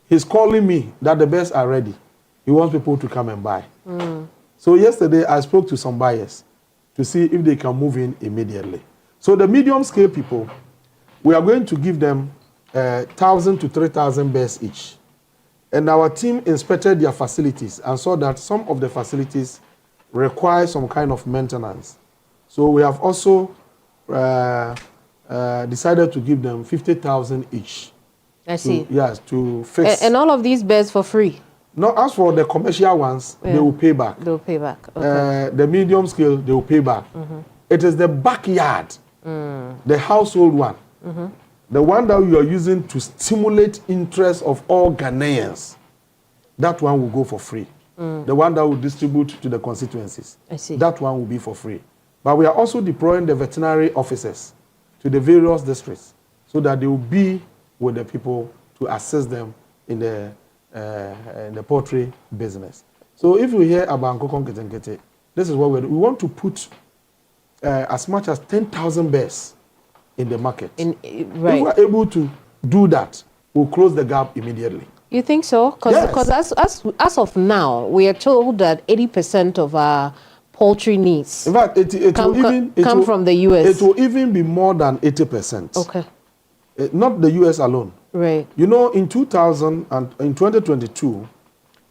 he's calling me that the bears are ready. He wants people to come and buy. So yesterday, I spoke to some buyers to see if they can move in immediately. So the medium-scale people, we are going to give them 1,000 to 3,000 bears each. And our team inspected their facilities and saw that some of the facilities require some kind of maintenance. So we have also decided to give them 50,000 each. I see. Yes, to fix. And all of these bears for free? No, as for the commercial ones, they will pay back. They'll pay back. Okay. The medium scale, they will pay back. It is the backyard, the household one, the one that you are using to stimulate interest of all Ghanaians. That one will go for free. The one that will distribute to the constituencies. I see. That one will be for free. But we are also deploying the veterinary officers to the various districts so that they will be with the people to assist them in the poultry business. So if you hear about Nkokon Ketenkete, this is what we want to put as much as 10,000 bears in the market. Right. If we are able to do that, we'll close the gap immediately. You think so? Because as of now, we are told that 80% of our poultry needs in fact, it come from the U.S. It will even be more than 80%. Okay. Not the U.S. alone. Right. You know, in 2022,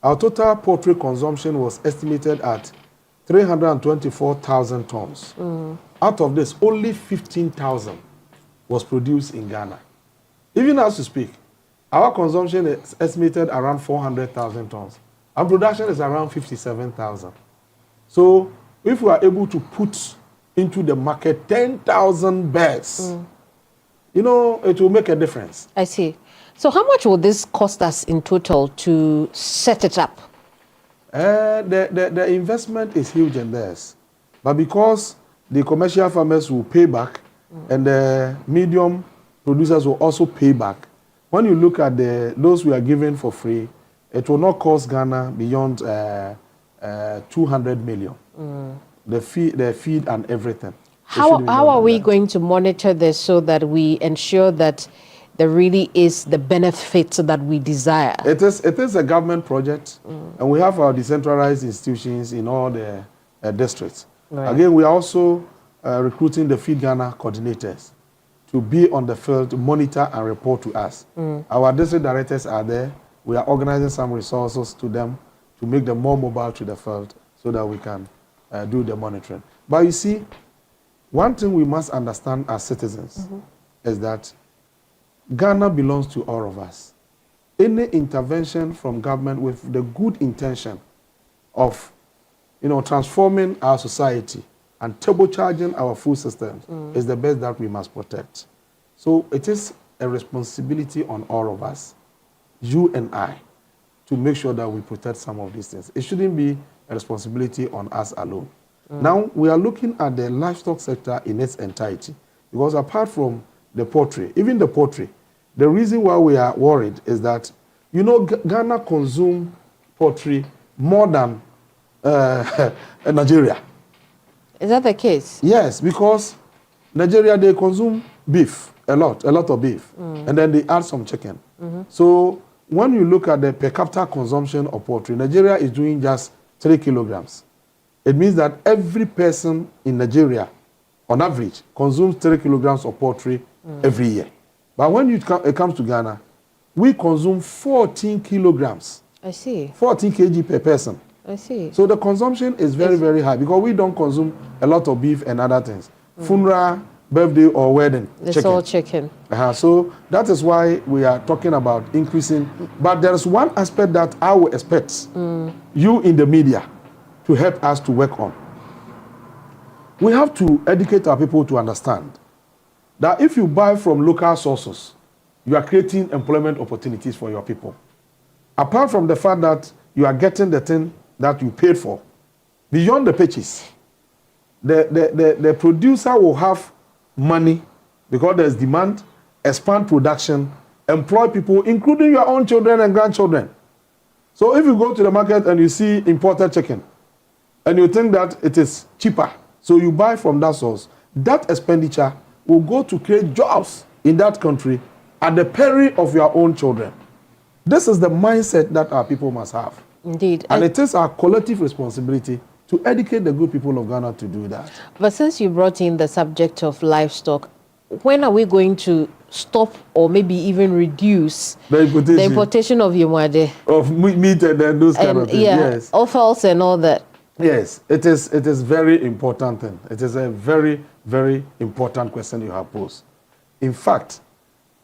our total poultry consumption was estimated at 324,000 tons. Out of this, only 15,000 was produced in Ghana. Even as we speak, our consumption is estimated around 400,000 tons. Our production is around 57,000. So if we are able to put into the market 10,000 bears, you know, it will make a difference. I see. So how much will this cost us in total to set it up? The investment is huge in this. But because the commercial farmers will pay back and the medium producers will also pay back, when you look at those we are giving for free, it will not cost Ghana beyond 200 million. The feed and everything. How are we going to monitor this so that we ensure that there really is the benefits that we desire? It is a government project, and we have our decentralized institutions in all the districts. Right. Again, we are also recruiting the Feed Ghana coordinators to be on the field, to monitor and report to us. Our district directors are there. We are organizing some resources to them to make them more mobile to the field so that we can do the monitoring. But you see, one thing we must understand as citizens is that Ghana belongs to all of us. Any intervention from government with the good intention of, you know, transforming our society and turbocharging our food systems is the best that we must protect. So it is a responsibility on all of us, you and I, to make sure that we protect some of these things. It shouldn't be a responsibility on us alone. Now, we are looking at the livestock sector in its entirety, because apart from the poultry, even the poultry, the reason why we are worried is that, you know, Ghana consumes poultry more than Nigeria. Is that the case? Yes, because Nigeria, they consume beef, a lot of beef, and then they add some chicken. So when you look at the per capita consumption of poultry, Nigeria is doing just 3 kilograms. It means that every person in Nigeria, on average, consumes 3 kilograms of poultry every year. But when it comes to Ghana, we consume 14 kilograms. I see. 14 kg per person. I see. So the consumption is very, very high because we don't consume a lot of beef and other things. Funeral, birthday, or wedding. It's all chicken. So that is why we are talking about increasing. But there is one aspect that I would expect you in the media to help us to work on. We have to educate our people to understand that if you buy from local sources, you are creating employment opportunities for your people. Apart from the fact that you are getting the thing that you paid for, beyond the purchase, the producer will have money because there's demand, expand production, employ people, including your own children and grandchildren. So if you go to the market and you see imported chicken, and you think that it is cheaper, so you buy from that source, that expenditure will go to create jobs in that country at the peril of your own children. This is the mindset that our people must have. Indeed. And it is our collective responsibility to educate the good people of Ghana to do that. But since you brought in the subject of livestock, when are we going to stop or maybe even reduce the importation of yamade? Of meat and then those kind of things, yes. Offals and all that. Yes, it is very important thing. It is a very, very important question you have posed. In fact,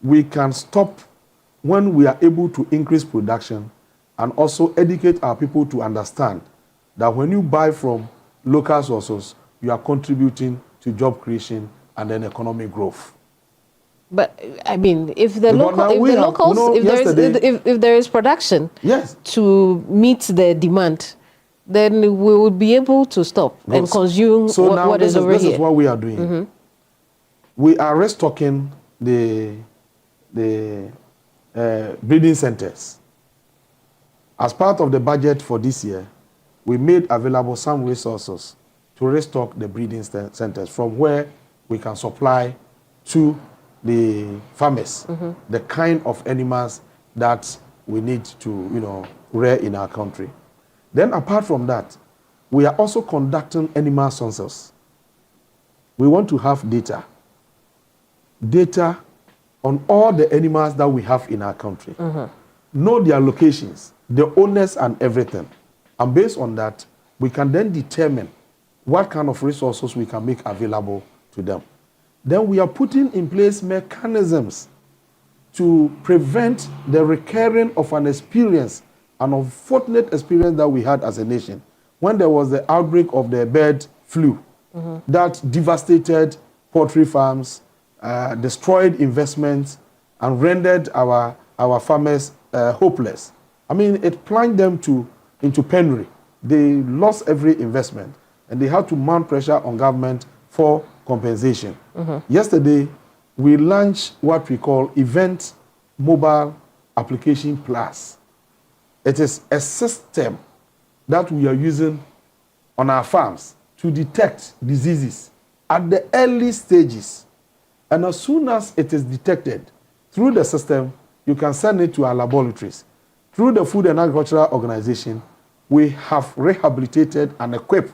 we can stop when we are able to increase production and also educate our people to understand that when you buy from local sources, you are contributing to job creation and then economic growth. But I mean, if there is production, yes, to meet the demand, then we will be able to stop and consume what is over here. This is what we are doing. Mm-hmm. We are restocking the breeding centers. As part of the budget for this year, we made available some resources to restock the breeding centers from where we can supply to the farmers the kind of animals that we need to, rear in our country. Then apart from that, we are also conducting animal census. We want to have data on all the animals that we have in our country. Know their locations, the owners and everything. And based on that, we can then determine what kind of resources we can make available to them. Then we are putting in place mechanisms to prevent the recurring of an experience, an unfortunate experience that we had as a nation, when there was the outbreak of the bird flu that devastated poultry farms, destroyed investments, and rendered our farmers hopeless. I mean, it plunged them into penury. They lost every investment, and they had to mount pressure on government for compensation. Yesterday, we launched what we call Event Mobile Application Plus. It is a system that we are using on our farms to detect diseases at the early stages. And as soon as it is detected through the system, you can send it to our laboratories. Through the Food and Agricultural Organization, we have rehabilitated and equipped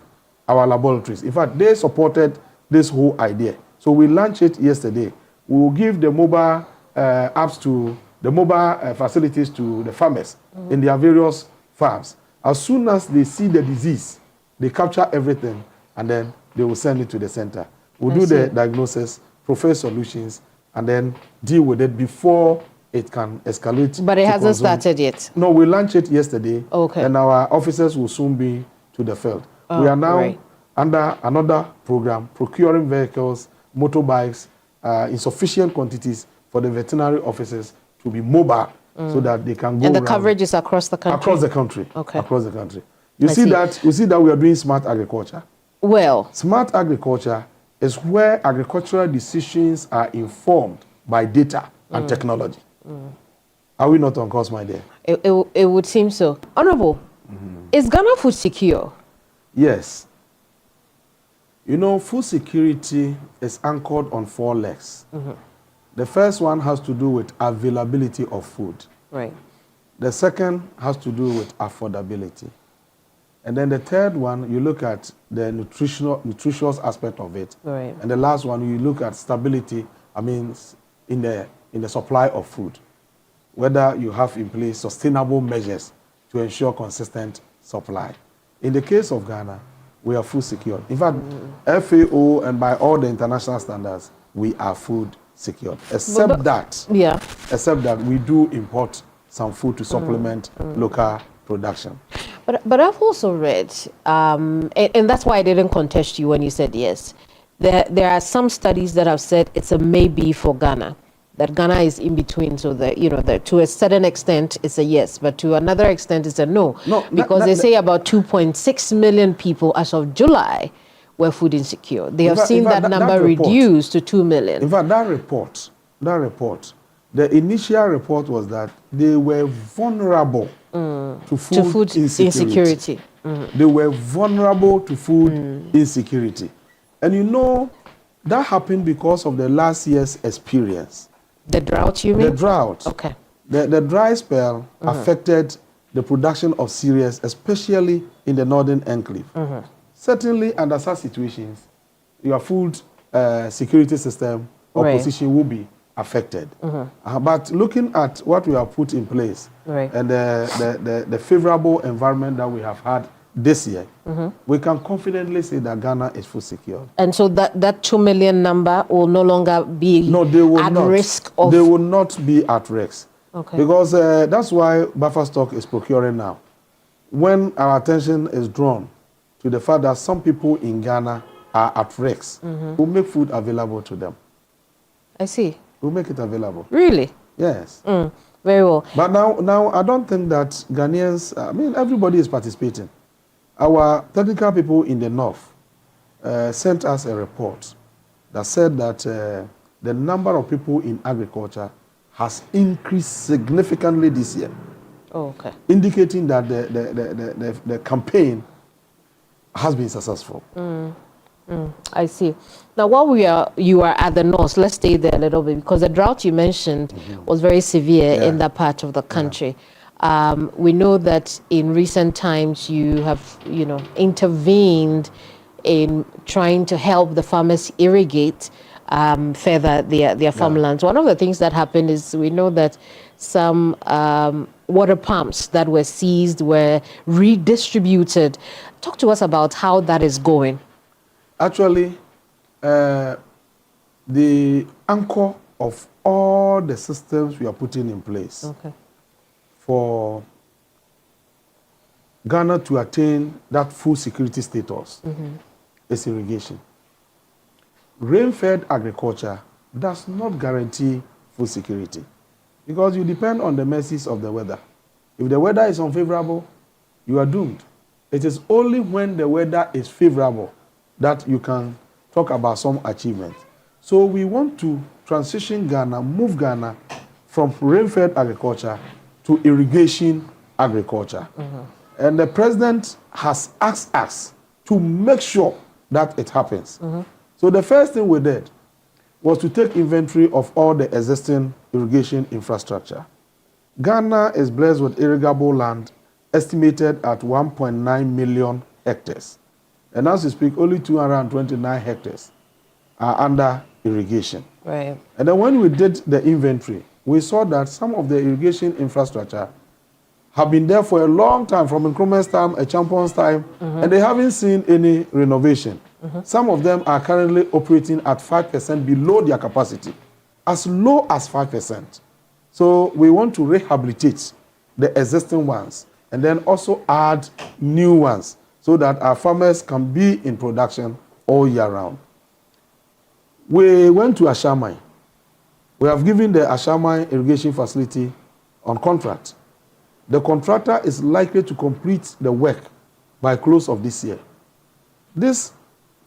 our laboratories. In fact, they supported this whole idea. So we launched it yesterday. We will give the mobile apps to the mobile facilities to the farmers in their various farms. As soon as they see the disease, they capture everything, and then they will send it to the center. We'll do the diagnosis, propose solutions, and then deal with it before it can escalate. But it hasn't started yet. No, we launched it yesterday. Okay. And our officers will soon be to the field. We are now under another program, procuring vehicles, motorbikes, in sufficient quantities for the veterinary officers to be mobile so that they can go And the around. coverage is across the country? Across the country. Okay. Across the country. You see that we are doing smart agriculture. Well. Smart agriculture is where agricultural decisions are informed by data and technology. Are we not on course, my dear? It would seem so. Honorable, is Ghana food secure? Yes. You know, food security is anchored on 4 legs. The first one has to do with availability of food. Right. The second has to do with affordability. And then the third one, you look at the nutritious aspect of it. Right. And the last one, you look at stability, I mean, in the supply of food. Whether you have in place sustainable measures to ensure consistent supply. In the case of Ghana, we are food secure. In fact, FAO and by all the international standards, we are food secure. Except that we do import some food to supplement local production. But I've also read, and that's why I didn't contest you when you said yes. There are some studies that have said it's a maybe for Ghana, that Ghana is in between. So to a certain extent it's a yes, but to another extent it's a no. Because they say about 2.6 million people as of July were food insecure. They have seen that number reduced to 2 million. In fact, that report, the initial report was that they were vulnerable to food insecurity. They were vulnerable to food insecurity. And you know, that happened because of the last year's experience. The drought, you mean? The drought. Okay. The dry spell affected the production of cereals, especially in the northern enclave. Certainly, under such situations, your food security system or position will be affected. But looking at what we have put in place and the favorable environment that we have had this year, we can confidently say that Ghana is food secure. And so that 2 million number will no longer be at risk of... They will not be at risk. Okay. Because that's why buffer stock is procuring now. When our attention is drawn to the fact that some people in Ghana are at risk, we'll make food available to them. I see. We'll make it available. Really? Yes. Very well. But now I don't think that Ghanaians, I mean, everybody is participating. Our technical people in the north sent us a report that said that the number of people in agriculture has increased significantly this year. Oh, okay. Indicating that the campaign has been successful. I see. Now, while you are at the north, let's stay there a little bit, because the drought you mentioned was very severe in that part of the country. We know that in recent times you have, intervened in trying to help the farmers irrigate further their farmlands. One of the things that happened is we know that some water pumps that were seized were redistributed. Talk to us about how that is going. Actually, the anchor of all the systems we are putting in place for Ghana to attain that food security status is irrigation. Rain-fed agriculture does not guarantee food security because you depend on the mercies of the weather. If the weather is unfavorable, you are doomed. It is only when the weather is favorable that you can talk about some achievement. So we want to transition Ghana, move Ghana from rain-fed agriculture to irrigation agriculture. And the president has asked us to make sure that it happens. So the first thing we did was to take inventory of all the existing irrigation infrastructure. Ghana is blessed with irrigable land estimated at 1.9 million hectares. And as we speak, only 229 hectares are under irrigation. Right. And then when we did the inventory, we saw that some of the irrigation infrastructure have been there for a long time, from Nkrumah's time, a champion's time, and they haven't seen any renovation. Some of them are currently operating at 5% below their capacity, as low as 5%. So we want to rehabilitate the existing ones and then also add new ones so that our farmers can be in production all year round. We went to Ashamai. We have given the Ashamai irrigation facility on contract. The contractor is likely to complete the work by close of this year. This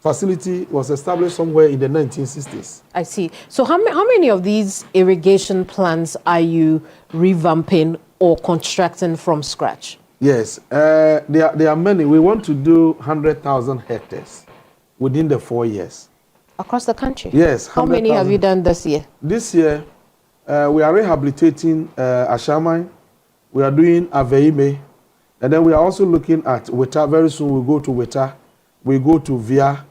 facility was established somewhere in the 1960s. I see. So how many of these irrigation plants are you revamping or constructing from scratch? Yes, there are many. We want to do 100,000 hectares within the 4 years. Across the country? Yes. How many have you done this year? This year, we are rehabilitating Ashamai. We are doing Aveime. And then we are also looking at Weta. Very soon we'll go to Weta. We go to Via.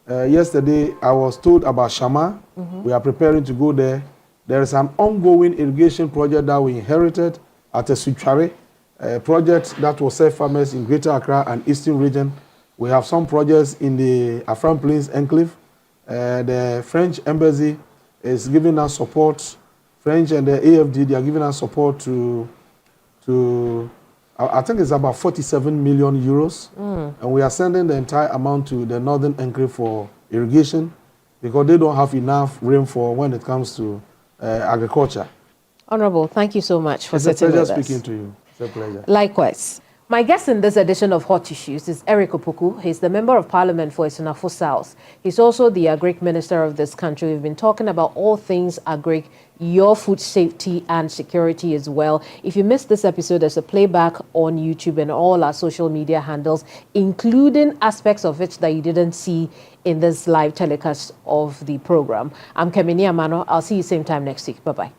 Yesterday, I was told about Shama. We are preparing to go there. There is an ongoing irrigation project that we inherited at a Suchare, a project that will serve farmers in Greater Accra and Eastern region. We have some projects in the Afram Plains Enclave. The French Embassy is giving us support. French and the AFD, they are giving us support to I think it's about 47 million euros. And we are sending the entire amount to the Northern Enclave for irrigation because they don't have enough rainfall when it comes to agriculture. Honorable, thank you so much for sitting with us. It's a pleasure speaking to you. It's a pleasure. Likewise. My guest in this edition of Hot Issues is Eric Opoku. He's the Member of Parliament for Esinafo South. He's also the Agric Minister of this country. We've been talking about all things agric, your food safety and security as well. If you missed this episode, there's a playback on YouTube and all our social media handles, including aspects of it that you didn't see in this live telecast of the program. I'm Keminni Amanor. I'll see you same time next week. Bye-bye.